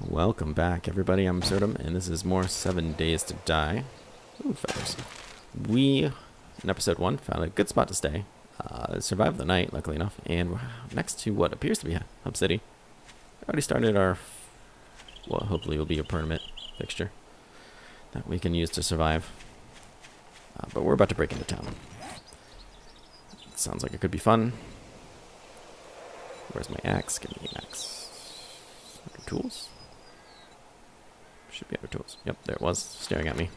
Welcome back, everybody. I'm Serdum, and this is more 7 Days to Die. Ooh, feathers. We, in episode 1, found a good spot to stay. Survived the night, luckily enough, and we're next to what appears to be Hub City. Already started our, what hopefully will be a permanent fixture that we can use to survive. But we're about to break into town. Sounds like it could be fun. Where's my axe? Give me an axe. Tools? Should be other tools. Yep, there it was, staring at me.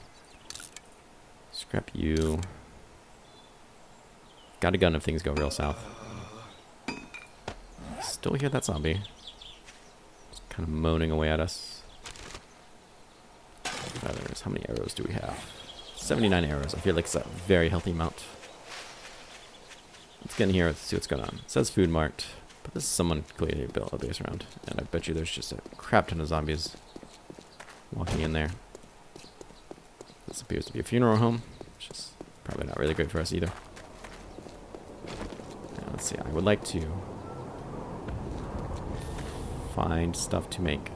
Scrap you. Got a gun if things go real south. Still hear that zombie. Just kind of moaning away at us. Feathers. How many arrows do we have? 79 arrows. I feel like it's a very healthy amount. Let's get in here and see what's going on. It says food marked, but this is someone clearly built a base around. And I bet you there's just a crap ton of zombies walking in there. This appears to be a funeral home, which is probably not really great for us either. Now, let's see, I would like to find stuff to make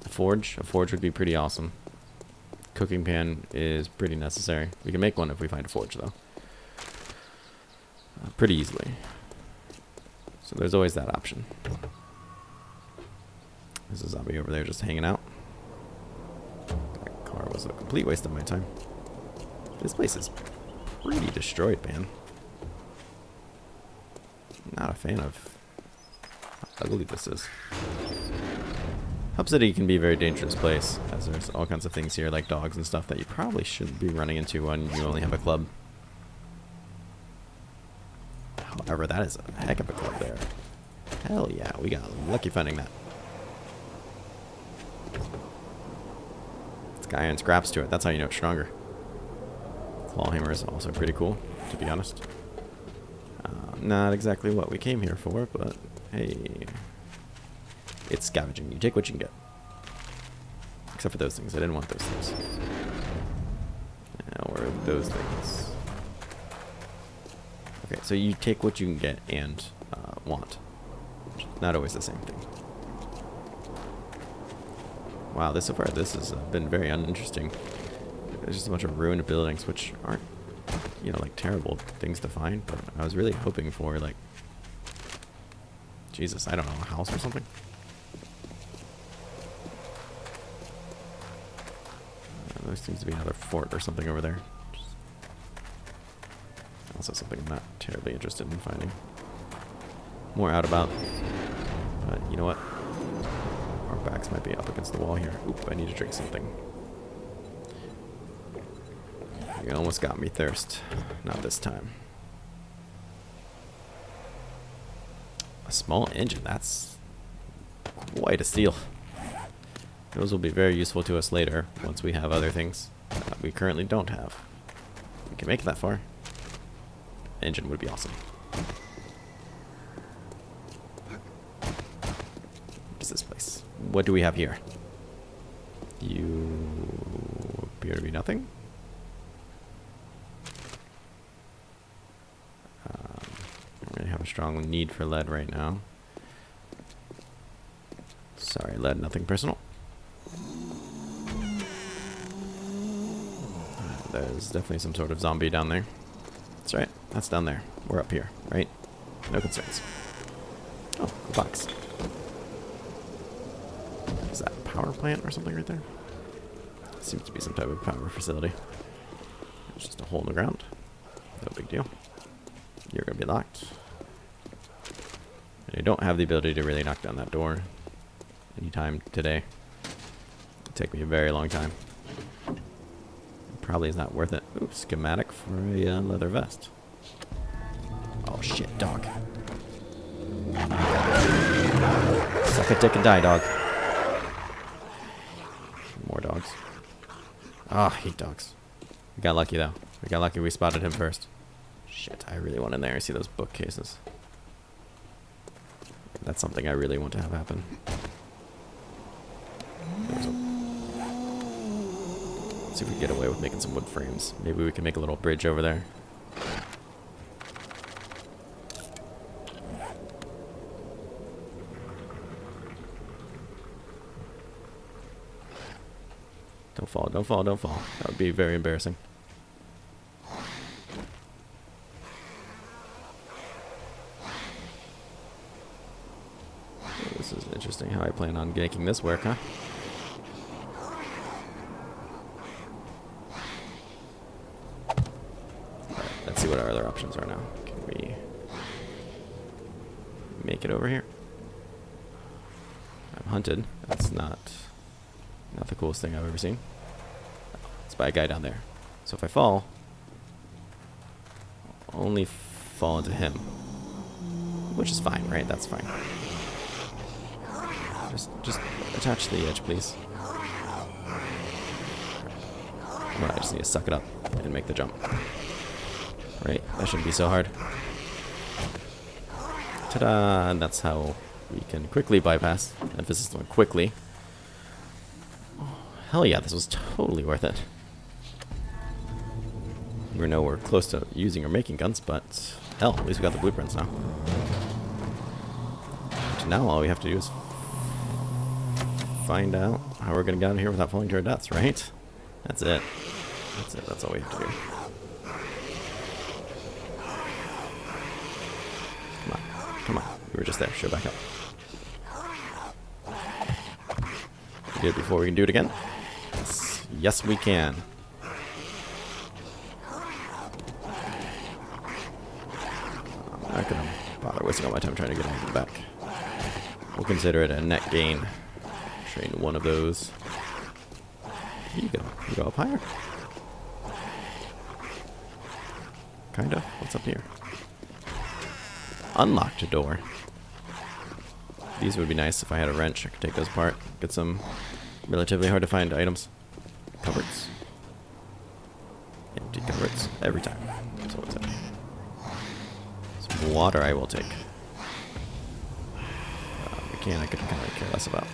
a forge. A forge would be pretty awesome. Cooking pan is pretty necessary. We can make one if we find a forge, though. Pretty easily. So there's always that option. There's a zombie over there just hanging out. That car was a complete waste of my time. This place is pretty destroyed, man. Not a fan of how ugly this is. Hub City can be a very dangerous place, as there's all kinds of things here, like dogs and stuff, that you probably shouldn't be running into when you only have a club. However, that is a heck of a club there. Hell yeah, we got lucky finding that. It's got iron scraps to it. That's how you know it's stronger. Clawhammer is also pretty cool, to be honest. Not exactly what we came here for, but hey. It's scavenging. You take what you can get. Except for those things. I didn't want those things. Or those things. Okay, so you take what you can get and want. Not always the same thing. Wow, so far this has been very uninteresting. There's just a bunch of ruined buildings, which aren't, you know, like terrible things to find, but I was really hoping for, like, Jesus, I don't know, a house or something? There seems to be another fort or something over there. Also something I'm not terribly interested in finding. More out about. But you know what? Our backs might be up against the wall here. Oop, I need to drink something. You almost got me thirst. Not this time. A small engine, that's quite a steal. Those will be very useful to us later, once we have other things that we currently don't have. We can make it that far. Engine would be awesome. What is this place? What do we have here? You appear to be nothing. I don't really have a strong need for lead right now. Sorry, lead, nothing personal. There's definitely some sort of zombie down there. That's right. That's down there. We're up here, right? No concerns. Oh, a box. Is that a power plant or something right there? Seems to be some type of power facility. It's just a hole in the ground. No big deal. You're going to be locked. And you don't have the ability to really knock down that door anytime today. It'll take me a very long time. Probably is not worth it. Ooh, schematic for a leather vest. Oh shit, dog. Suck a dick and die, dog. More dogs. Oh, I hate dogs. We got lucky though. We got lucky we spotted him first. Shit, I really want in there. I see those bookcases. That's something I really want to have happen. See if we can get away with making some wood frames. Maybe we can make a little bridge over there. Don't fall, don't fall, don't fall. That would be very embarrassing. This is interesting how I plan on making this work, huh? Alright, let's see what our other options are now. Can we make it over here? I'm hunted. That's not the coolest thing I've ever seen. It's by a guy down there. So if I fall, I'll only fall into him. Which is fine, right? That's fine. Just attach to the edge, please. Well, I just need to suck it up and make the jump. Right, that shouldn't be so hard. Ta-da! And that's how we can quickly bypass. Emphasis on quickly. Oh, hell yeah, this was totally worth it. We know we're close to using or making guns, but hell, at least we got the blueprints now. So now all we have to do is find out how we're going to get out of here without falling to our deaths, right? That's it. That's it. That's all we have to do. Come on. Come on. We were just there. Show back up. We did it before. We can do it again. Yes, yes we can. I'm not going to bother wasting all my time trying to get anything back. We'll consider it a net gain. Train one of those. Here you go. You go up higher. Kinda. What's up here? Unlocked a door. These would be nice if I had a wrench. I could take those apart. Get some relatively hard to find items. Cupboards. Empty cupboards. Every time. That's all it's at. Some water I will take. I could kind of care less about.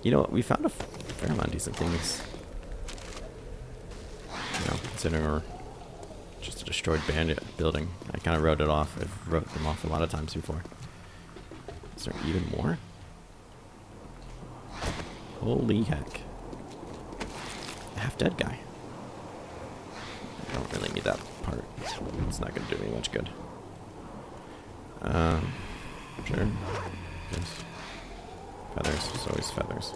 You know what? We found a fair amount of decent things. You know, considering we're just a destroyed bandit building. I kind of wrote it off. I've wrote them off a lot of times before. Is there even more? Holy heck. A half-dead guy. I don't really need that part. It's not going to do me much good. Sure. Yes. Feathers. There's always feathers.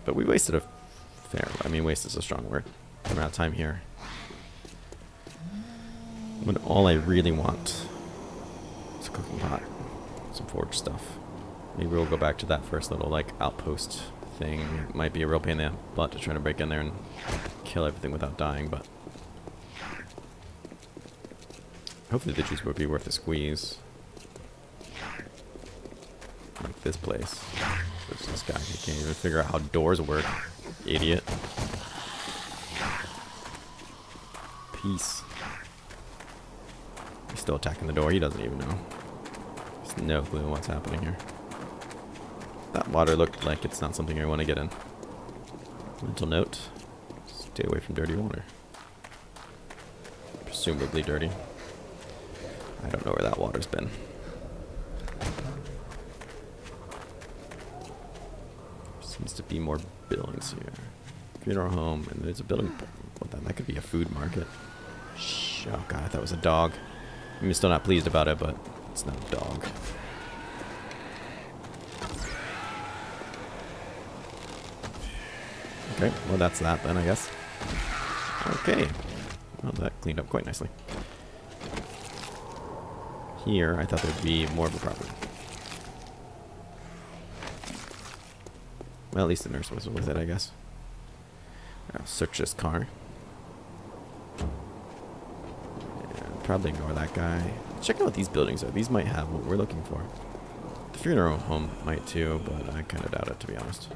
But we wasted a fair... I mean, waste is a strong word. Amount of time here. When all I really want is a cooking pot. Some forge stuff. Maybe we'll go back to that first little, like, outpost thing. It might be a real pain in the butt to try to break in there and kill everything without dying, but... hopefully the juice would be worth a squeeze. Like this place. There's this guy who can't even figure out how doors work. Idiot. Peace. He's still attacking the door. He doesn't even know. There's no clue what's happening here. That water looked like it's not something I want to get in. Mental note. Stay away from dirty water. Presumably dirty. I don't know where that water's been. Seems to be more buildings here. Funeral home, and there's a building. What that could be a food market. Shh. Oh god, I thought it was a dog. I'm still not pleased about it, but it's not a dog. Okay, well that's that then, I guess. Okay. Well, that cleaned up quite nicely. Here, I thought there'd be more of a problem. Well, at least the nurse was with it, I guess. I'll search this car. And probably ignore that guy. Check out what these buildings are. These might have what we're looking for. The funeral home might too, but I kind of doubt it, to be honest.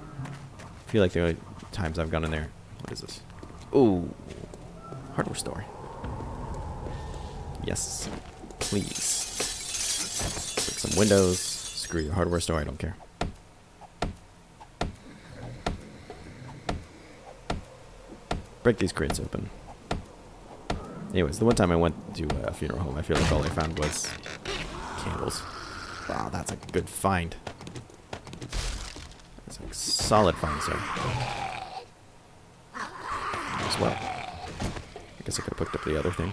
I feel like the only times I've gone in there... What is this? Ooh. Hardware store. Yes. Please. Break some windows. Screw your hardware store. I don't care. Break these crates open. Anyways, the one time I went to a funeral home, I feel like all I found was candles. Wow, that's a good find. That's a solid find, sir. As well. I guess I could have picked up the other thing.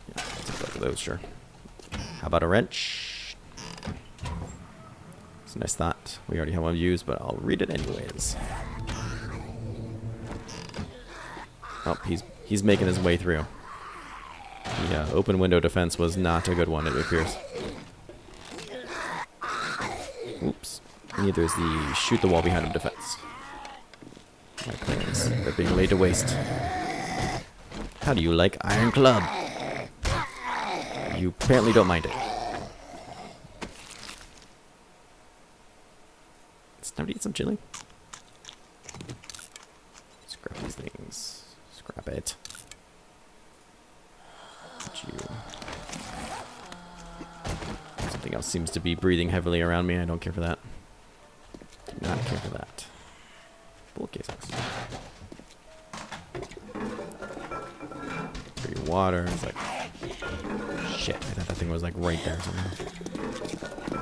Yeah, I'll take both of those, sure. How about a wrench? It's a nice thought. We already have one used, but I'll read it anyways. Oh, he's making his way through. The open window defense was not a good one, it appears. Oops. Neither is the shoot the wall behind him defense. My plans are being laid to waste. How do you like Iron Club? You apparently don't mind it. It's time to eat some chili. Scrap these things. Scrap it. Something else seems to be breathing heavily around me. I don't care for that. Do not care for that. Bullet casings. Free water. It's like... Shit, I thought that thing was like right there somehow.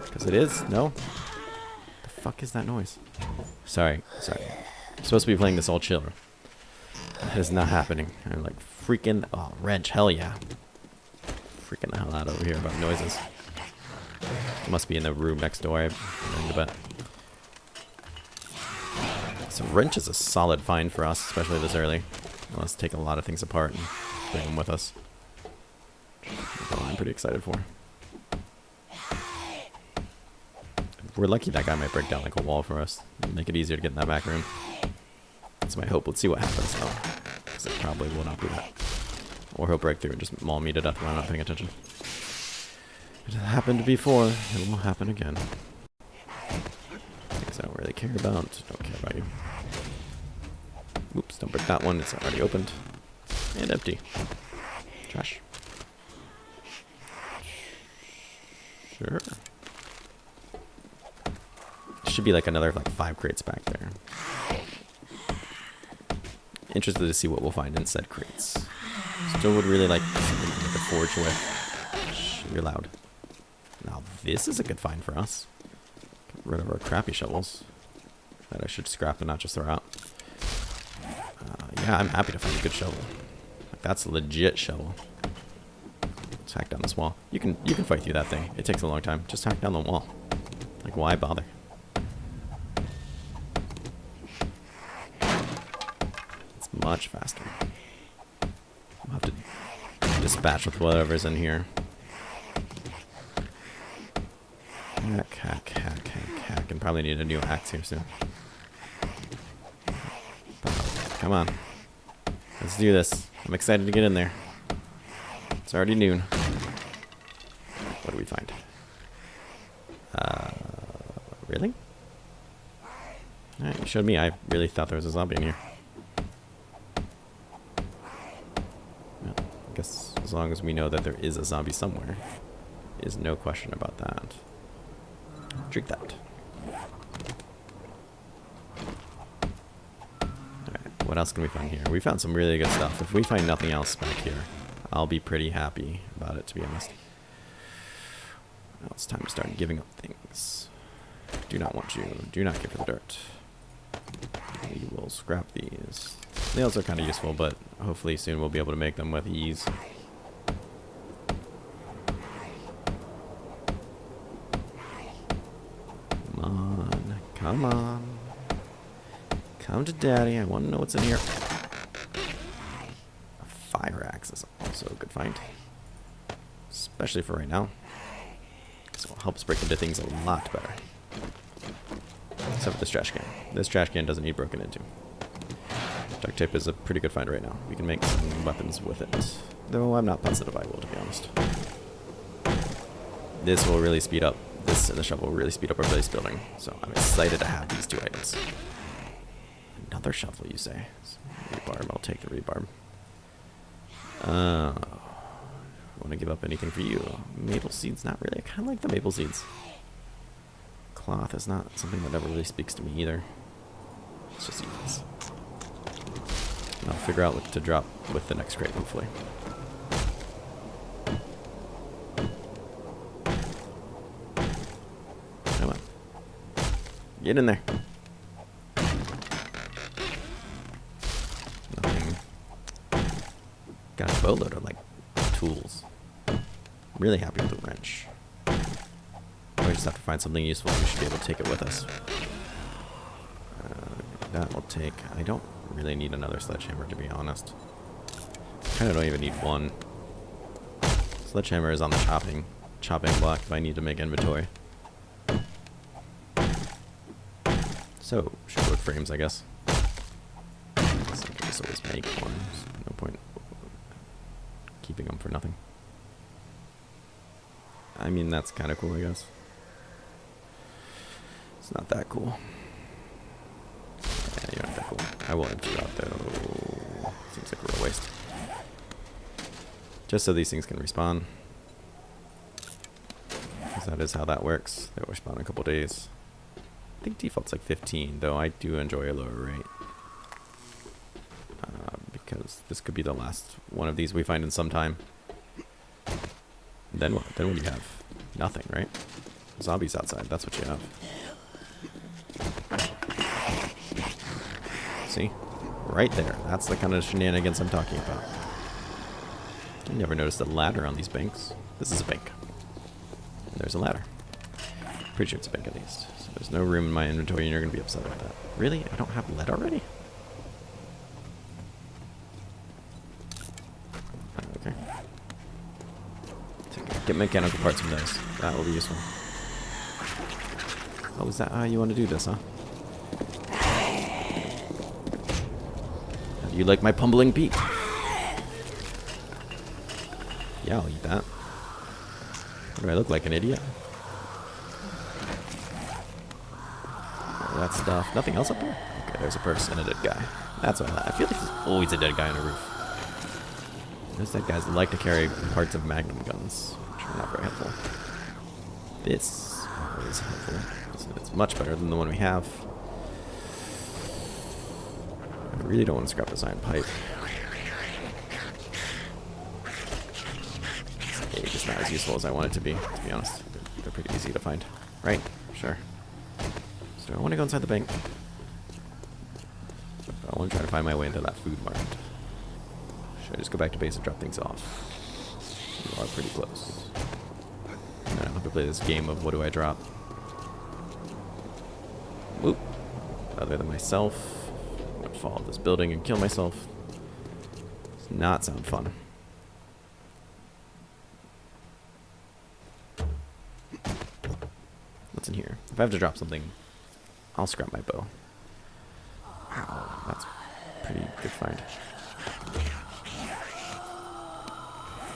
Because it is? No? The fuck is that noise? Sorry. I'm supposed to be playing this all chill. That is not happening. I'm like freaking... Oh, wrench. Hell yeah. Freaking the hell out over here about noises. It must be in the room next door. I'm willing to bet. So wrench is a solid find for us, especially this early. Let's take a lot of things apart and bring them with us. That's all I'm pretty excited for. We're lucky that guy might break down like a wall for us. Make it easier to get in that back room. That's my hope. Let's see what happens though. Because it probably will not be that. Or he'll break through and just maul me to death when I'm not paying attention. It happened before. It will happen again. Things I don't really care about. Don't care about you. Oops, don't break that one. It's already opened. And empty. Trash. Sure. Should be like another like 5 crates back there. Interested to see what we'll find in said crates. Still would really like something to get the forge with. Shh, you're loud. Now this is a good find for us. Get rid of our crappy shovels that I should scrap and not just throw out. Yeah, I'm happy to find a good shovel. Like, that's a legit shovel. Let's hack down this wall. You can fight through that thing. It takes a long time. Just hack down the wall. Like, why bother? It's much faster. I'll have to dispatch with whatever's in here. Hack. And probably need a new axe here soon. Come on. Let's do this. I'm excited to get in there. It's already noon. What do we find? Really? Alright, you showed me. I really thought there was a zombie in here. Well, I guess as long as we know that there is a zombie somewhere, is no question about that. Drink that. Alright, what else can we find here? We found some really good stuff. If we find nothing else back here, I'll be pretty happy about it, to be honest. Now it's time to start giving up things. Do not want you. Do not give her the dirt. We will scrap these. Nails are kind of useful, but hopefully soon we'll be able to make them with ease. Come on. Come on. Come to daddy. I want to know what's in here. A fire axe is also a good find. Especially for right now. Because it will help us break into things a lot better. Except for this trash can. This trash can doesn't need broken into. Duct tape is a pretty good find right now. We can make some weapons with it. Though I'm not positive I will, to be honest. This will really speed up. This and the shovel will really speed up our base building. So I'm excited to have these two items. Another shovel, you say? Rebarb. I'll take the rebarb. Want to give up anything for you? Maple seeds, not really. I kind of like the maple seeds. Cloth is not something that ever really speaks to me either. Let's just eat this. And I'll figure out what to drop with the next crate, hopefully. Get in there. Nothing. Got a boatload of, like, tools. Really happy with the wrench. We just have to find something useful. We should be able to take it with us. That will take... I don't really need another sledgehammer, to be honest. Kind of don't even need one. Sledgehammer is on the chopping block if I need to make inventory. So, should wood frames, I guess. So I can just always make one. No point keeping them for nothing. I mean, that's kind of cool, I guess. It's not that cool. Yeah, you're not that cool. I will empty you out, though. Seems like a real waste. Just so these things can respawn. Because that is how that works. They will respawn in a couple days. I think default's like 15, though I do enjoy a lower rate. Because this could be the last one of these we find in some time. Then what? Then what do you have? Nothing, right? Zombies outside, that's what you have. See? Right there. That's the kind of shenanigans I'm talking about. I never noticed a ladder on these banks. This is a bank. And there's a ladder. Pretty sure it's a bank at least. So there's no room in my inventory and you're going to be upset about that. Really? I don't have lead already? Okay. Get mechanical parts from those. That will be useful. Oh, is that how you want to do this, huh? You like my pumbling Pete? Yeah, I'll eat that. What do I look like, an idiot? That stuff. Nothing else up there? Okay, there's a person and a dead guy. That's what I feel like there's always a dead guy on a roof. Those dead guys that like to carry parts of magnum guns, which are not very helpful. This is helpful. It's much better than the one we have. I really don't want to scrap this iron pipe. It's just not as useful as I want it to be honest. They're pretty easy to find. Right, sure. So I want to go inside the bank. I want to try to find my way into that food market. Should I just go back to base and drop things off? We are pretty close. And I don't have to play this game of what do I drop. Whoop. Other than myself. I'm going to fall off this building and kill myself. Does not sound fun. What's in here? If I have to drop something, I'll scrap my bow. Wow, that's a pretty good find.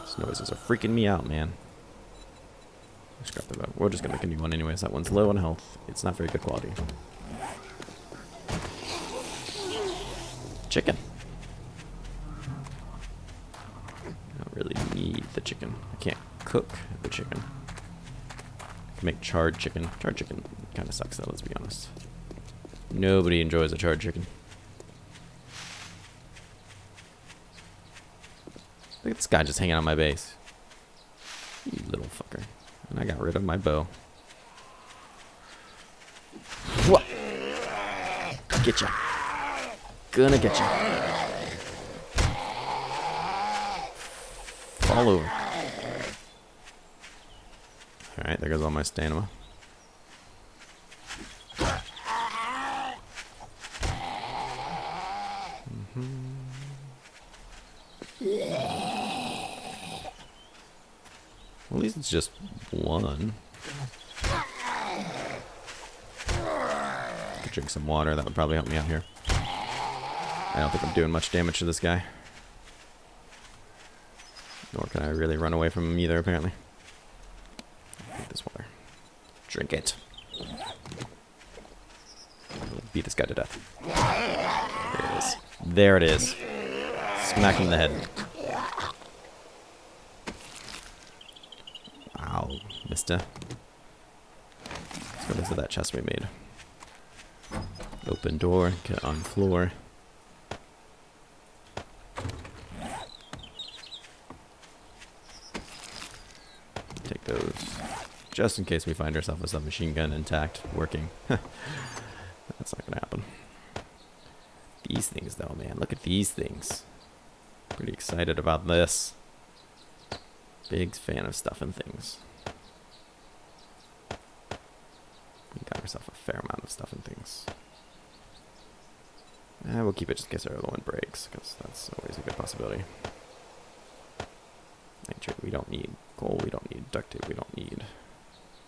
These noises are freaking me out, man. Scrap the bow. We're just gonna make a new one anyways. That one's low on health. It's not very good quality. Chicken. I don't really need the chicken. I can't cook the chicken. I can make charred chicken. Charred chicken kind of sucks though, let's be honest. Nobody enjoys a charred chicken. Look at this guy just hanging on my base. You little fucker. And I got rid of my bow. What? Get ya. Gonna get ya. Fall over. Alright, there goes all my stamina. Well, at least it's just one. Could drink some water. That would probably help me out here. I don't think I'm doing much damage to this guy. Nor can I really run away from him either, apparently. Drink this water. Drink it. Beat this guy to death. There it is. There it is. Smack him in the head. Ow, mister. Let's go into that chest we made. Open door, get on floor. Take those just in case we find ourselves with a machine gun intact, working. That's not gonna happen. These things though, man, look at these things. Pretty excited about this. Big fan of stuffing things. We got ourselves a fair amount of stuffing things. We'll keep it just in case our other one breaks, because that's always a good possibility. Nitrate we don't need. Coal we don't need. Duct tape we don't need.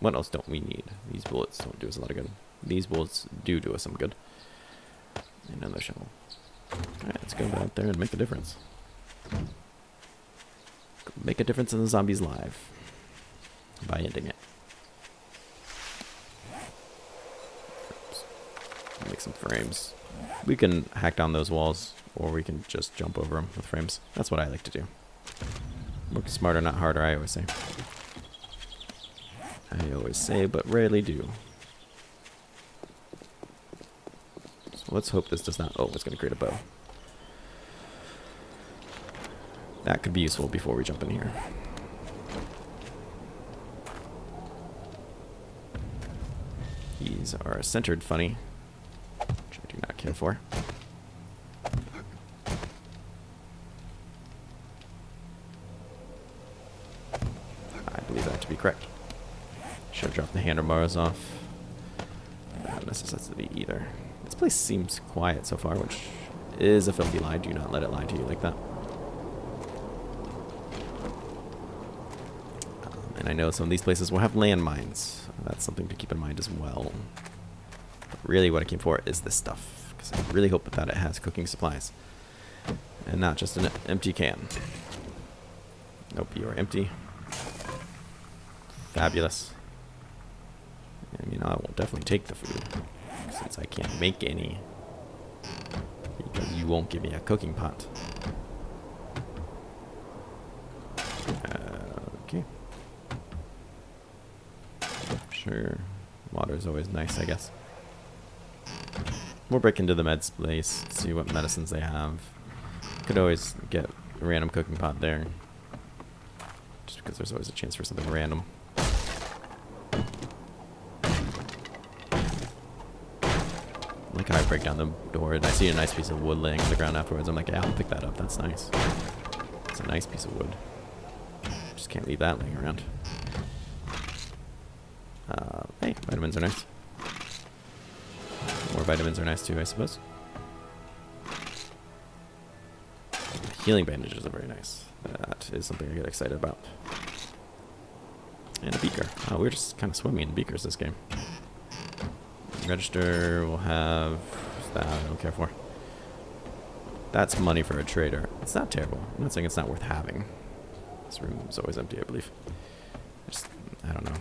What else don't we need? These bullets don't do us a lot of good. These bullets do us some good. Another shovel. Alright, let's go out there and make a difference. Make a difference in the zombies' life by ending it. Make some frames. We can hack down those walls, or we can just jump over them with frames. That's what I like to do. Work smarter, not harder, I always say. I always say, but rarely do. So let's hope this does not... Oh, it's going to create a bow. That could be useful before we jump in here. These are centered funny, which I do not care for. I believe that to be correct. Should have dropped the handlebars off. Not a necessity either. This place seems quiet so far, which is a filthy lie. Do not let it lie to you like that. And I know some of these places will have landmines. That's something to keep in mind as well. But really what I came for is this stuff, because I really hope that it has cooking supplies. And not just an empty can. Nope, you are empty. Fabulous. I mean, I will definitely take the food, since I can't make any. Because you won't give me a cooking pot. Okay. Sure. Water is always nice, I guess. We'll break into the meds place, see what medicines they have. Could always get a random cooking pot there. Just because there's always a chance for something random. Like how I break down the door and I see a nice piece of wood laying on the ground afterwards. I'm like, yeah, I'll pick that up. That's nice. It's a nice piece of wood. Just can't leave that laying around. Hey, vitamins are nice. More vitamins are nice too, I suppose. Healing bandages are very nice. That is something I get excited about. And a beaker. Oh, we're just kind of swimming in beakers this game. Register will have that I don't care for. That's money for a trader. It's not terrible. I'm not saying it's not worth having. This room is always empty, I believe. I don't know.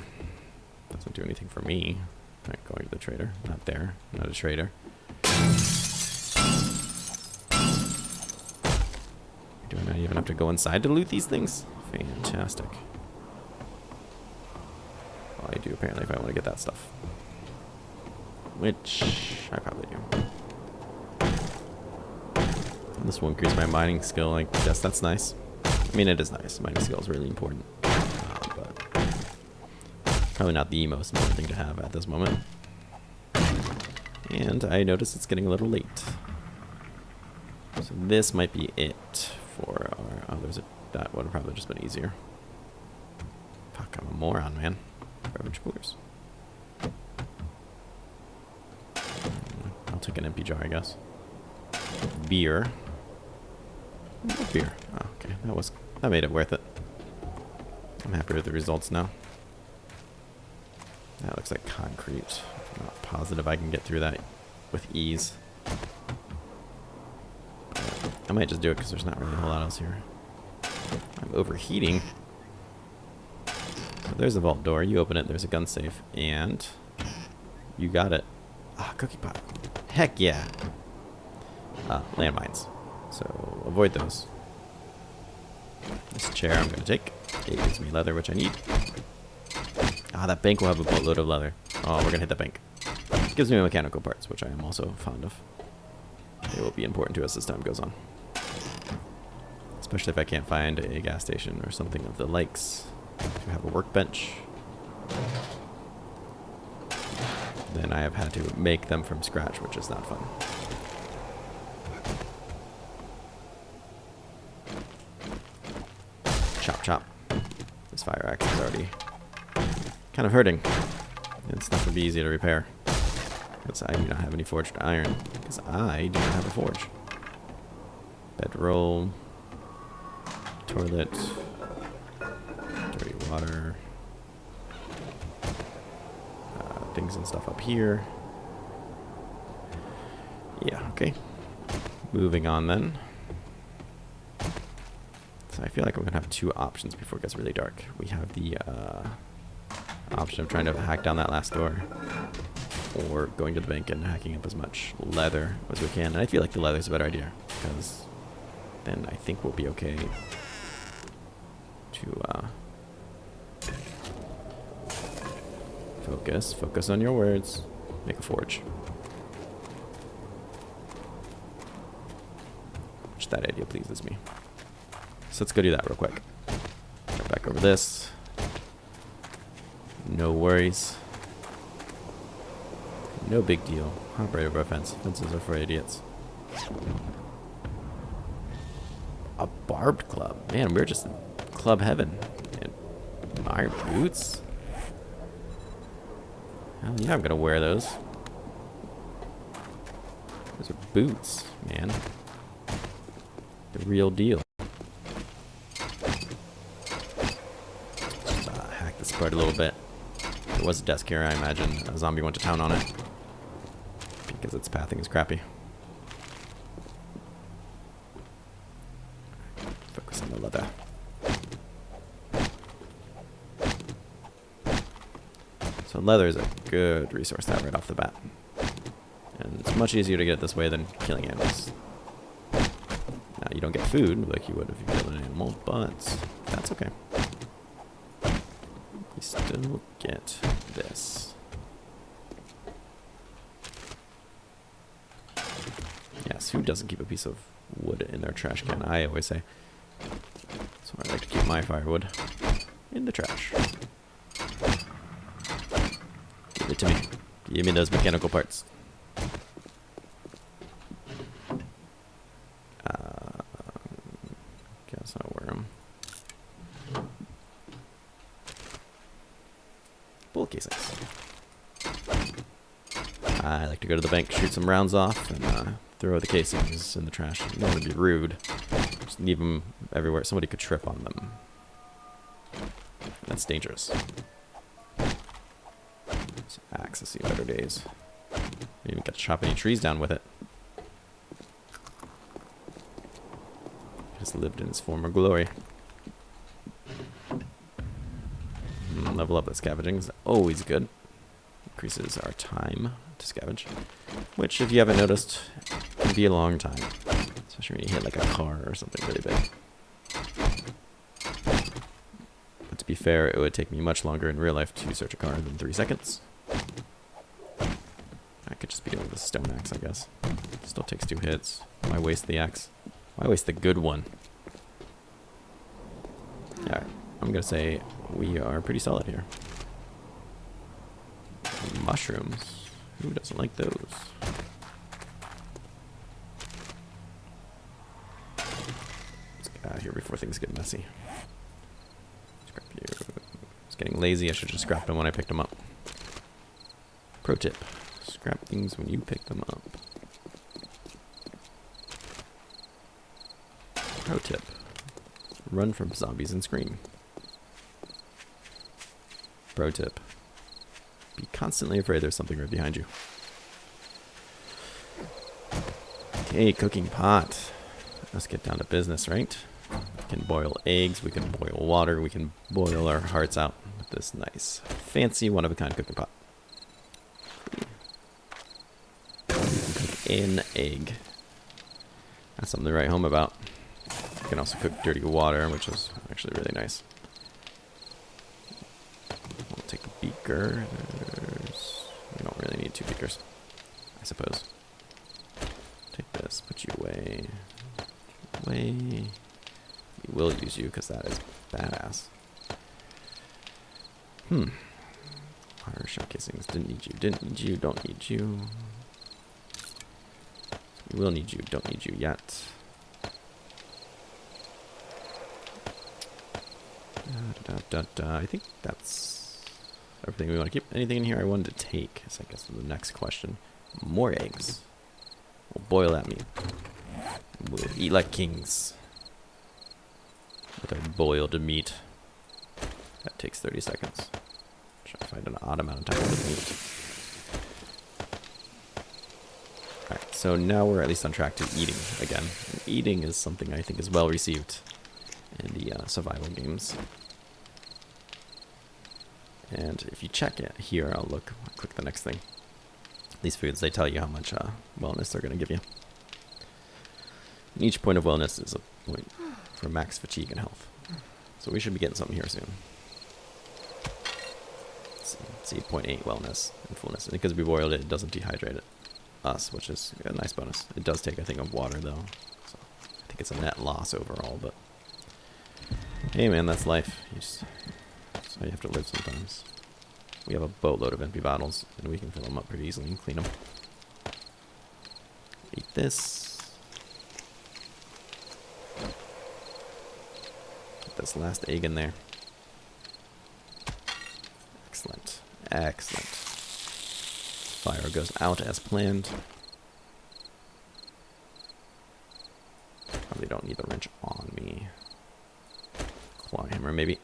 Doesn't do anything for me. Not going to the trader. Not there. Not a trader. Do I not even have to go inside to loot these things? Fantastic. Well, I do apparently if I want to get that stuff. Which I probably do. This will increase my mining skill. I guess that's nice. I mean, it is nice. Mining skill is really important. But probably not the most important thing to have at this moment. And I notice it's getting a little late. So this might be it for our... Oh, that would have probably just been easier. Fuck, I'm a moron, man. Beverage coolers. I'll take an empty jar, I guess. Beer. What beer? Oh, okay. That made it worth it. I'm happy with the results now. That looks like concrete. I'm not positive I can get through that with ease. But I might just do it because there's not really a whole lot else here. I'm overheating. So there's a vault door. You open it. There's a gun safe. And you got it. Ah, cookie pot. Heck yeah. Landmines. So avoid those. This chair I'm going to take. It gives me leather, which I need. Ah, that bank will have a boatload of leather. Oh, we're going to hit that bank. It gives me mechanical parts, which I am also fond of. They will be important to us as time goes on. Especially if I can't find a gas station or something of the likes. To have a workbench. then I have had to make them from scratch, which is not fun. Chop, chop. This fire axe is already kind of hurting. It's not going to be easy to repair. Because I do not have any forged iron. Because I do not have a forge. Bedroll. Toilet. Dirty water. Things and stuff up here. Yeah, okay. Moving on then. So I feel like I'm going to have two options before it gets really dark. We have the option of trying to hack down that last door, or going to the bank and hacking up as much leather as we can. And I feel like the leather is a better idea, because then I think we'll be okay to focus on your words. Make a forge. Which that idea pleases me. So let's go do that real quick. Jump back over this. No worries. No big deal. Hop right over a fence. Fences are for idiots. A barbed club. Man, we're just in club heaven. And iron boots? Hell yeah, I'm gonna wear those. Those are boots, man. The real deal. Just hack this part a little bit. There was a desk here, I imagine. A zombie went to town on it. Because its pathing is crappy. Focus on the leather. So leather is a good resource to have right off the bat. And it's much easier to get it this way than killing animals. Now, you don't get food like you would if you killed an animal, but that's okay. You still get this. Yes, who doesn't keep a piece of wood in their trash can? I always say. So I like to keep my firewood in the trash. Give it to me. Give me those mechanical parts. Guess I'll wear them. Bullet casings. I like to go to the bank, shoot some rounds off, and throw the casings in the trash. You don't want to be rude. Just leave them everywhere. Somebody could trip on them. That's dangerous. This axe has seen better days. Didn't even get to chop any trees down with it. Just lived in its former glory. Level up the scavenging is always good. Increases our time to scavenge, which, if you haven't noticed, can be a long time, especially when you hit like a car or something really big. But to be fair, it would take me much longer in real life to search a car than 3 seconds. I could just be doing the stone axe, I guess. Still takes 2 hits. Why waste the axe? Why waste the good one? Alright, I'm gonna say we are pretty solid here. Mushrooms. Who doesn't like those? Let's get out of here before things get messy. Scrap you. It's getting lazy. I should just scrap them when I picked them up. Pro tip. Scrap things when you pick them up. Pro tip. Run from zombies and scream. Pro tip. Be constantly afraid there's something right behind you. Okay, cooking pot. Let's get down to business, right? We can boil eggs, we can boil water, we can boil our hearts out with this nice, fancy, one-of-a-kind cooking pot. You can cook an egg. That's something to write home about. You can also cook dirty water, which is actually really nice. We'll take a beaker. We don't really need 2 beakers, I suppose. Take this, put you away. Away. We will use you because that is badass. Harder shell casings. Didn't need you. Didn't need you. Don't need you. We will need you. Don't need you yet. I think that's everything we want to keep. Anything in here I wanted to take is, I guess, the next question. More eggs. We'll boil that meat. We'll eat like kings with our boiled meat. That takes 30 seconds. Try to find an odd amount of time with meat. Alright, so now we're at least on track to eating again. And eating is something I think is well received in the survival games. And if you check it here, I'll click the next thing. These foods, they tell you how much wellness they're going to give you. And each point of wellness is a point for max fatigue and health. So we should be getting something here soon. Let's see 0.8 wellness and fullness. And because we boiled it, it doesn't dehydrate us, which is a nice bonus. It does take, I think, of water, though. So I think it's a net loss overall, but hey, man, that's life. That's how you have to live sometimes. We have a boatload of empty bottles, and we can fill them up pretty easily and clean them. Eat this. Get this last egg in there. Excellent. Excellent. Fire goes out as planned. Probably don't need the wrench on me. Claw hammer, maybe.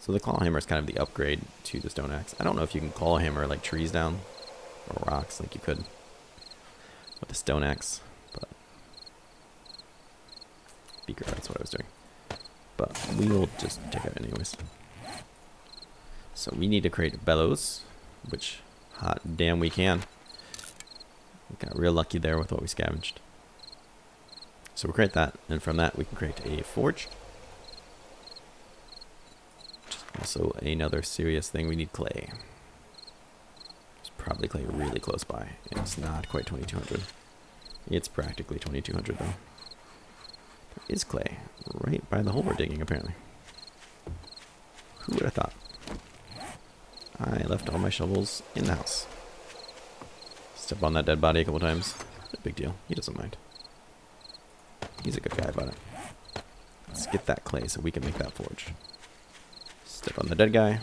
So the claw hammer is kind of the upgrade to the stone axe. I don't know if you can claw hammer like trees down or rocks like you could with the stone axe, but beaker, that's what I was doing. But we will just take it anyways. So we need to create bellows, which hot damn we can. We got real lucky there with what we scavenged. So we'll create that, and from that we can create a forge. Also another serious thing, we need clay. There's probably clay really close by. It's not quite 2200. It's practically 2200 though. There is clay right by the hole we're digging apparently. Who would have thought? I left all my shovels in the house. Step on that dead body a couple times. No big deal. He doesn't mind. He's a good guy about it. Let's get that clay so we can make that forge. Step on the dead guy.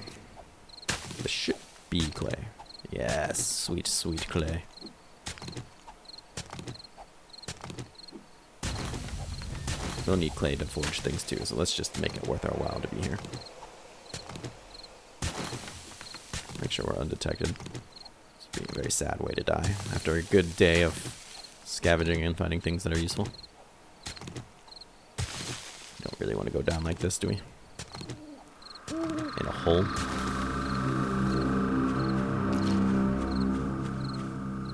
This should be clay. Yes, sweet, sweet clay. We'll need clay to forge things too, so let's just make it worth our while to be here. Make sure we're undetected. It's being a very sad way to die after a good day of scavenging and finding things that are useful. Don't really want to go down like this, do we? In a hole.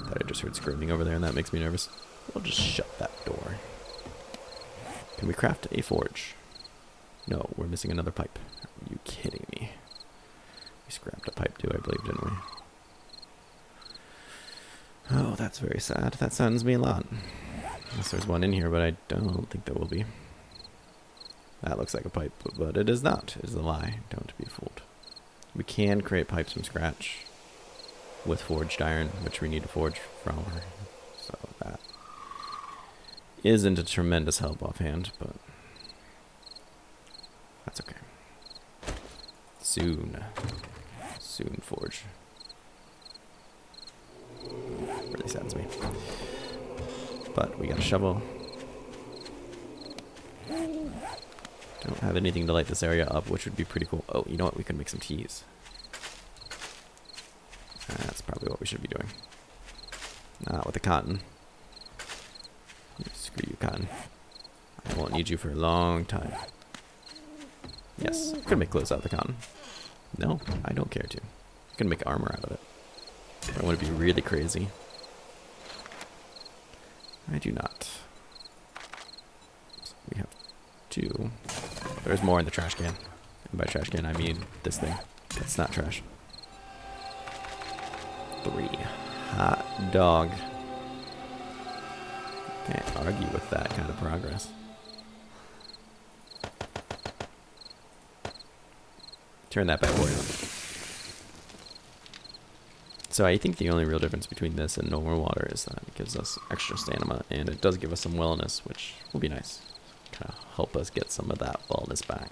Thought I just heard screaming over there and that makes me nervous. We'll just shut that door. Can we craft a forge? No, we're missing another pipe. Are you kidding me? We scrapped a pipe too, I believe, didn't we? Oh, that's very sad. That saddens me a lot. Unless there's one in here, but I don't think there will be. That looks like a pipe, but it is not. It is a lie. Don't be fooled. We can create pipes from scratch with forged iron, which we need to forge from. So that isn't a tremendous help offhand, but that's okay. Soon forge. Really saddens me. But we got a shovel. Don't have anything to light this area up, which would be pretty cool. Oh, you know what? We can make some teas. That's probably what we should be doing. Not with the cotton. Screw you, cotton. I won't need you for a long time. Yes, I could make clothes out of the cotton. No, I don't care to. I can make armor out of it. I want to be really crazy. I do not. So we have 2. There's more in the trash can. And by trash can, I mean this thing. That's not trash. 3. Hot dog. Can't argue with that kind of progress. Turn that bad boy on. So I think the only real difference between this and normal water is that it gives us extra stamina, and it does give us some wellness, which will be nice. Kind of help us get some of that wellness back.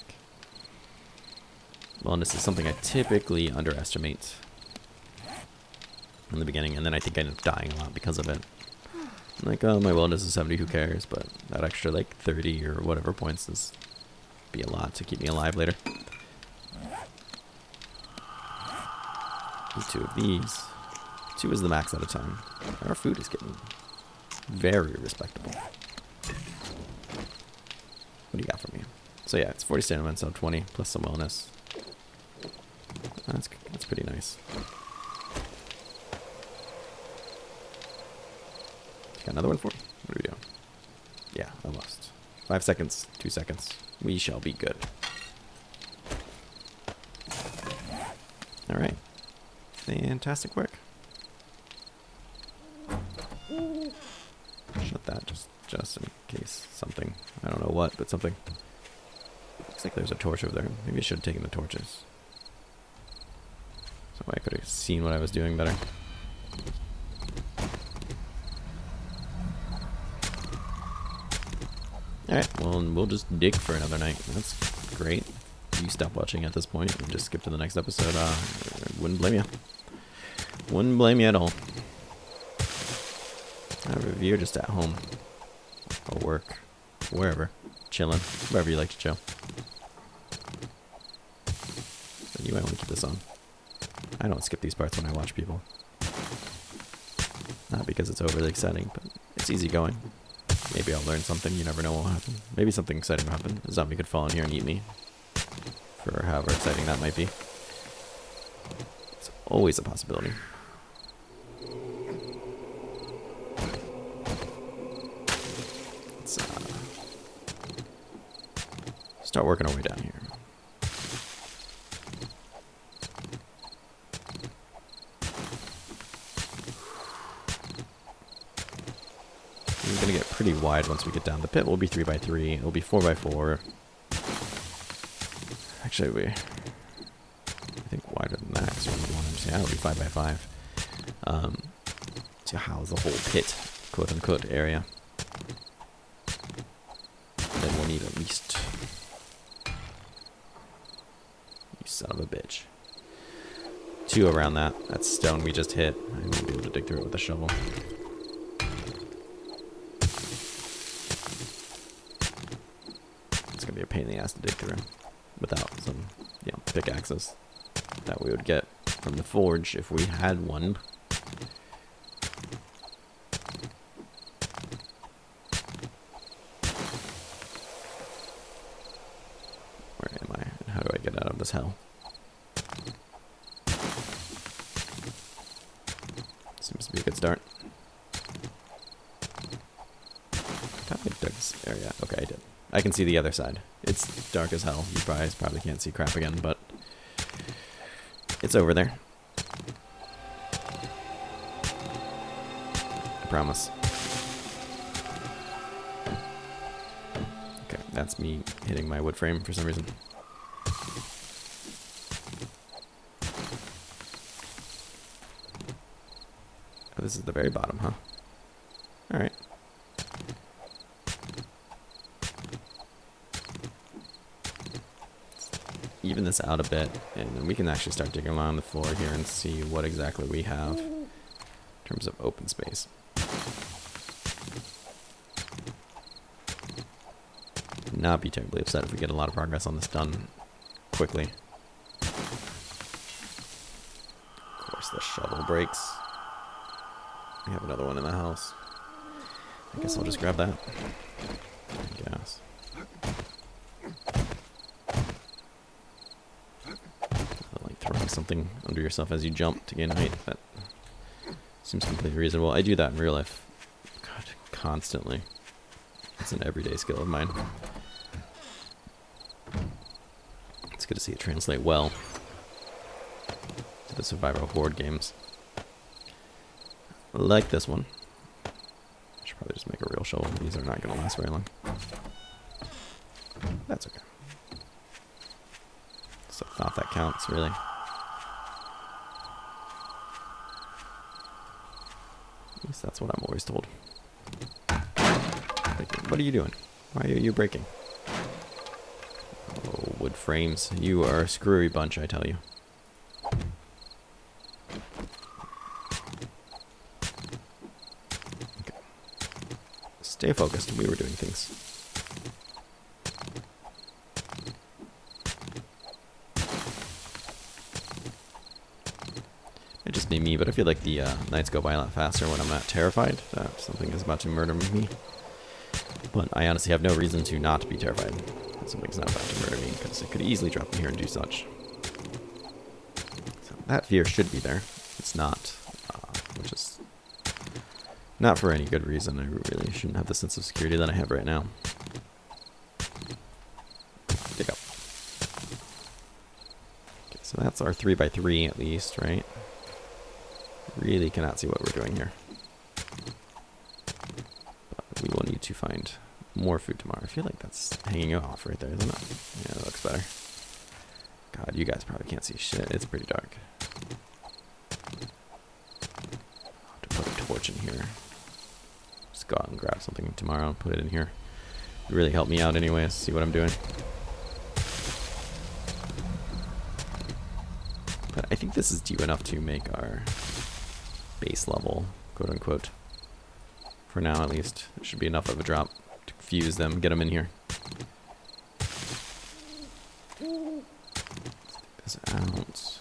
Wellness is something I typically underestimate in the beginning, and then I think I end up dying a lot because of it. Like, oh, my wellness is 70, who cares? But that extra, like, 30 or whatever points is be a lot to keep me alive later. Do 2 of these. 2 is the max at a time. Our food is getting very respectable. What do you got for me? So yeah, it's 40 stamina, so 20 plus some wellness. That's pretty nice. Got another one for me? What are we doing? Yeah, almost. 5 seconds, 2 seconds. We shall be good. Alright. Fantastic work. Shut that just in case something. I don't know what, but something. Looks like there's a torch over there. Maybe I should have taken the torches. So I could have seen what I was doing better. Alright, well, we'll just dig for another night. That's great. You stop watching at this point and just skip to the next episode. I wouldn't blame you. Wouldn't blame you at all. If you're just at home, or work, wherever, chilling, wherever you like to chill, then you might want to keep this on. I don't skip these parts when I watch people. Not because it's overly exciting, but it's easy going. Maybe I'll learn something. You never know what will happen. Maybe something exciting will happen. A zombie could fall in here and eat me. For however exciting that might be. It's always a possibility. Let's start working our way down here. We're going to get pretty wide once we get down. The pit will be 3x3. It'll be 4x4. Actually, I think wider than that. So yeah, it'll be 5x5. To house the whole pit, quote unquote, area. And then we'll need at least. You son of a bitch. 2 around that. That stone we just hit. I won't be able to dig through it with a shovel. It's gonna be a pain in the ass to dig through without some, pickaxes that we would get from the forge if we had one. Where am I? And how do I get out of this hell? Seems to be a good start. I dug this area. Okay, I did. I can see the other side. It's dark as hell. You guys probably can't see crap again, but it's over there. I promise. Okay, that's me hitting my wood frame for some reason. Oh, this is the very bottom, huh? Alright. Even this out a bit, and then we can actually start digging along the floor here and see what exactly we have in terms of open space. Not be terribly upset if we get a lot of progress on this done quickly. Of course, the shovel breaks. We have another one in the house. I guess I'll just grab that. I guess. Something under yourself as you jump to gain height. That seems completely reasonable. I do that in real life. God, constantly. It's an everyday skill of mine. It's good to see it translate well to the survival horde games. Like this one. I should probably just make a real shovel. These are not going to last very long. That's okay. So I thought that counts, really. At least that's what I'm always told. What are you doing? Why are you breaking? Oh, wood frames. You are a screwy bunch, I tell you. Okay. Stay focused. We were doing things. It just be me, but I feel like the nights go by a lot faster when I'm not terrified that something is about to murder me. But I honestly have no reason to not be terrified that something's not about to murder me, because it could easily drop in here and do such. So that fear should be there. It's not, which is not for any good reason. I really shouldn't have the sense of security that I have right now. Dig up. Okay, so that's our 3x3 at least, right? Really cannot see what we're doing here. But we will need to find more food tomorrow. I feel like that's hanging off right there, isn't it? Yeah, that looks better. God, you guys probably can't see shit. It's pretty dark. I'll have to put a torch in here. Just go out and grab something tomorrow and put it in here. It really helped me out anyways, see what I'm doing. But I think this is deep enough to make our base level, quote unquote. For now, at least. It should be enough of a drop to fuse them, get them in here. This out.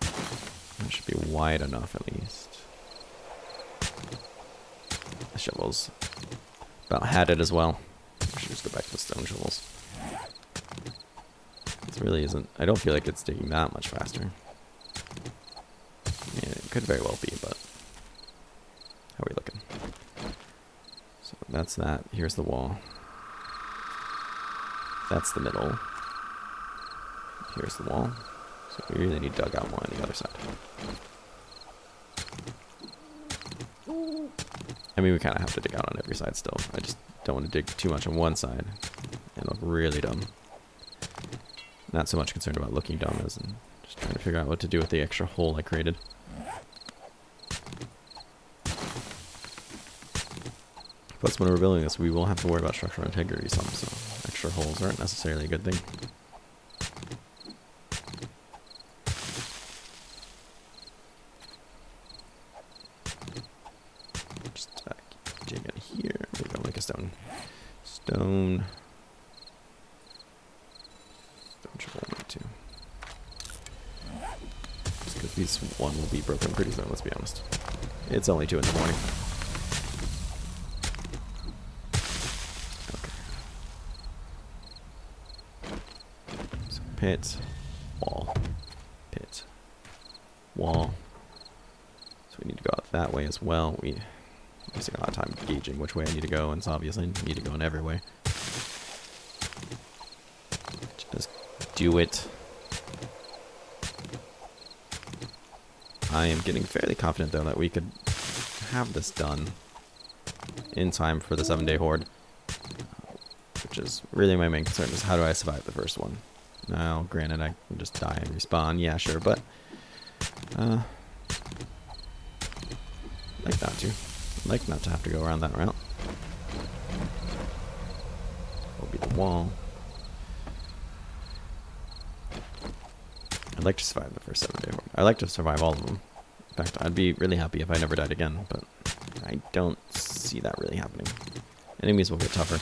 That should be wide enough, at least. The shovels about had it as well. I should just go back to the stone shovels. This really isn't. I don't feel like it's digging that much faster. Yeah, it could very well be, but how are we looking? So that's that. Here's the wall. That's the middle. Here's the wall. So we really need dug out more on the other side. I mean, we kind of have to dig out on every side still. I just don't want to dig too much on one side and look really dumb. Not so much concerned about looking dumb as in just trying to figure out what to do with the extra hole I created. Plus, when we're building this, we will have to worry about structural integrity some, so extra holes aren't necessarily a good thing. Just dig in here. There we go, like a stone. Stone shovel only two. Just because these one will be broken pretty soon, let's be honest. It's only 2 in the morning. Pit, wall, pit, wall. So we need to go out that way as well. We're wasting a lot of time gauging which way I need to go, and it's obviously I need to go in every way. Just do it. I am getting fairly confident, though, that we could have this done in time for the 7-day horde. Which is really my main concern, is how do I survive the first one? Now, granted, I can just die and respawn. Yeah, sure, but like not to. Like not to have to go around that route. Will be the wall. I'd like to survive the first 7-day horde. I'd like to survive all of them. In fact, I'd be really happy if I never died again, but I don't see that really happening. Enemies will get tougher.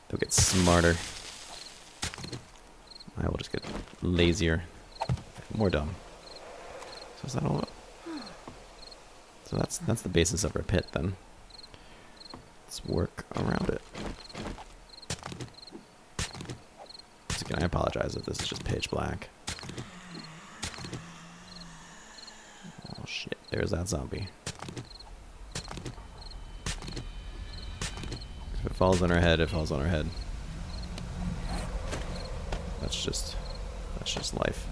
They'll get smarter. I will just get lazier. More dumb. So is that all? So that's the basis of our pit then. Let's work around it. Once again, I apologize if this is just pitch black. Oh shit, there's that zombie. If it falls on our head, it falls on our head. That's just life.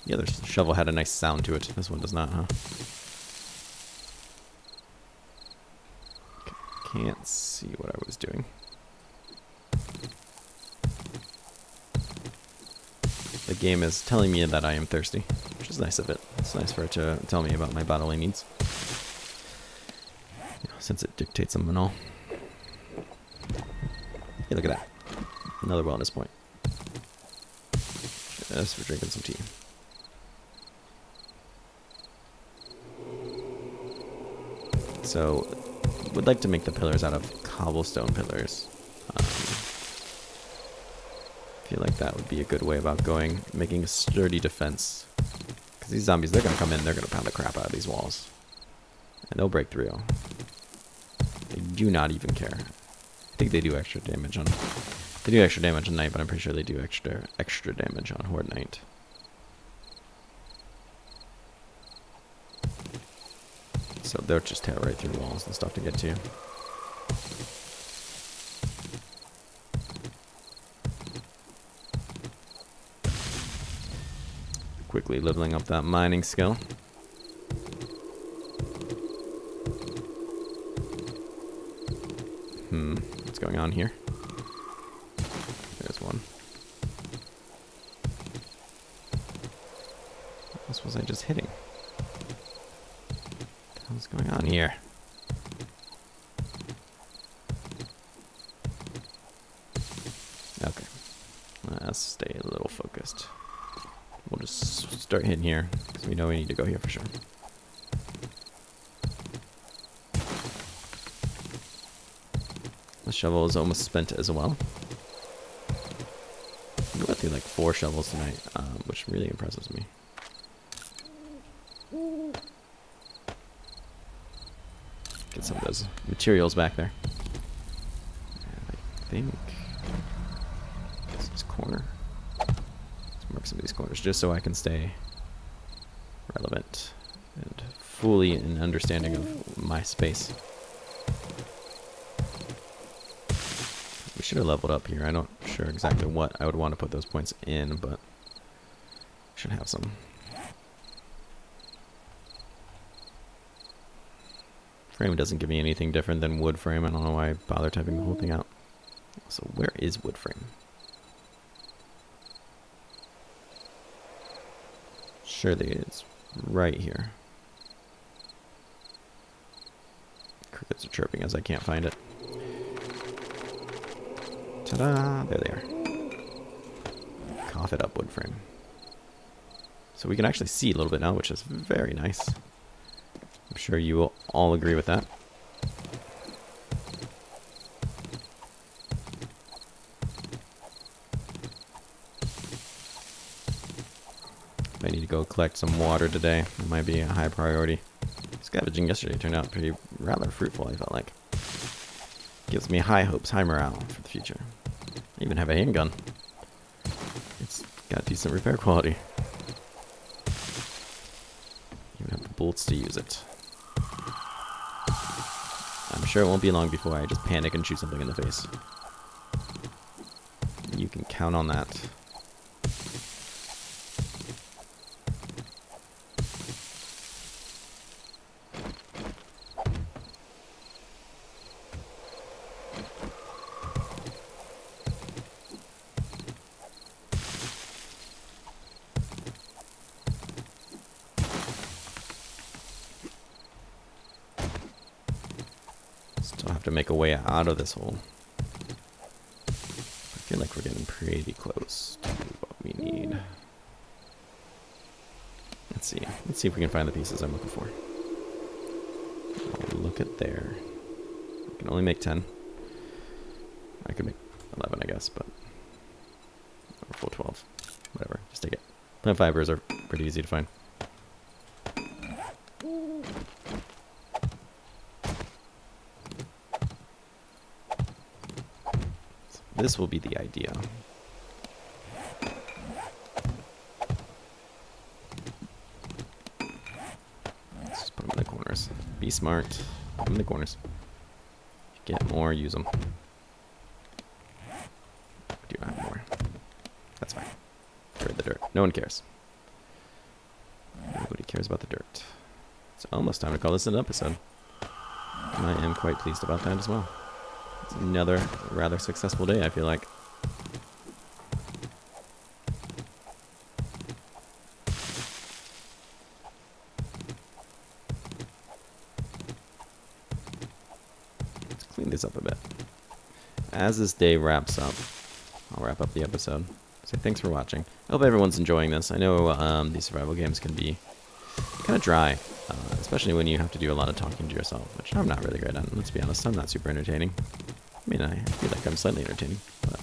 The other shovel had a nice sound to it. This one does not, huh? Okay. can't see what I was doing. The game is telling me that I am thirsty, which is nice of it. It's nice for it to tell me about my bodily needs, since it dictates them and all. Hey, look at that. Another wellness point. Just for drinking some tea. So, would like to make the pillars out of cobblestone pillars. Feel like that would be a good way about going, making a sturdy defense. Because these zombies, they're going to come in, they're going to pound the crap out of these walls. And they'll break through. They do not even care. I think they do extra damage on... They do extra damage on Night, but I'm pretty sure they do extra damage on Horde Night. So they'll just tear right through walls and stuff to get to you. Quickly leveling up that mining skill. What's going on here? There's one. What else was I just hitting? What's going on here? Okay. Let's stay a little focused. We'll just start hitting here, because we know we need to go here for sure. The shovel is almost spent as well. We went through like 4 shovels tonight, which really impresses me. Get some of those materials back there. And I think this corner. Let's mark some of these corners just so I can stay relevant and fully in understanding of my space. We should have leveled up here. I'm not sure exactly what I would want to put those points in, but should have some. Frame doesn't give me anything different than wood frame. I don't know why I bother typing the whole thing out. So where is wood frame? Surely it's right here. Crickets are chirping as I can't find it. Ta-da! There they are. Cough it up, wood frame. So we can actually see a little bit now, which is very nice. I'm sure you will all agree with that. I need to go collect some water today. It might be a high priority. Scavenging yesterday turned out pretty rather fruitful, I felt like. Gives me high hopes, high morale for the future. I even have a handgun. It's got decent repair quality. Even have the bolts to use it. I'm sure it won't be long before I just panic and shoot something in the face. You can count on that. Still have to make a way out of this hole. I feel like we're getting pretty close to what we need. Let's see. Let's see if we can find the pieces I'm looking for. Oh, look at there. I can only make 10. I could make 11, I guess, but... Or full 12. Whatever. Just take it. Plant fibers are pretty easy to find. This will be the idea. Let's just put them in the corners. Be smart. Put them in the corners. If you get more, use them. Do not have more. That's fine. Trade the dirt. No one cares. Nobody cares about the dirt. It's almost time to call this an episode. And I am quite pleased about that as well. It's another rather successful day, I feel like. Let's clean this up a bit. As this day wraps up, I'll wrap up the episode. So thanks for watching. I hope everyone's enjoying this. I know these survival games can be kind of dry, especially when you have to do a lot of talking to yourself, which I'm not really great at. Let's be honest, I'm not super entertaining. I mean, I feel like I'm slightly entertaining, but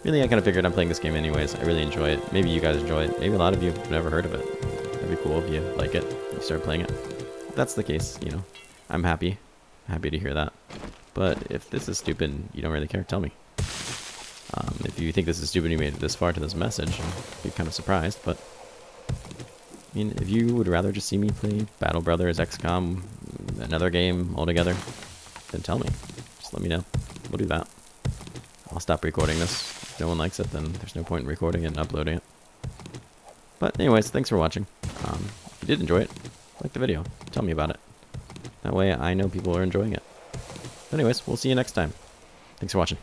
really I kind of figured I'm playing this game anyways. I really enjoy it. Maybe you guys enjoy it. Maybe a lot of you have never heard of it. That'd be cool if you like it, you start playing it. If that's the case, you know, I'm happy to hear that. But if this is stupid and you don't really care, tell me. If you think this is stupid and you made it this far to this message, I'd be kind of surprised, but I mean, if you would rather just see me play Battle Brothers, XCOM, another game altogether, then tell me. Just let me know. We'll do that. I'll stop recording this. If no one likes it, then there's no point in recording it and uploading it. But anyways, thanks for watching. If you did enjoy it, like the video. Tell me about it. That way I know people are enjoying it. Anyways, we'll see you next time. Thanks for watching.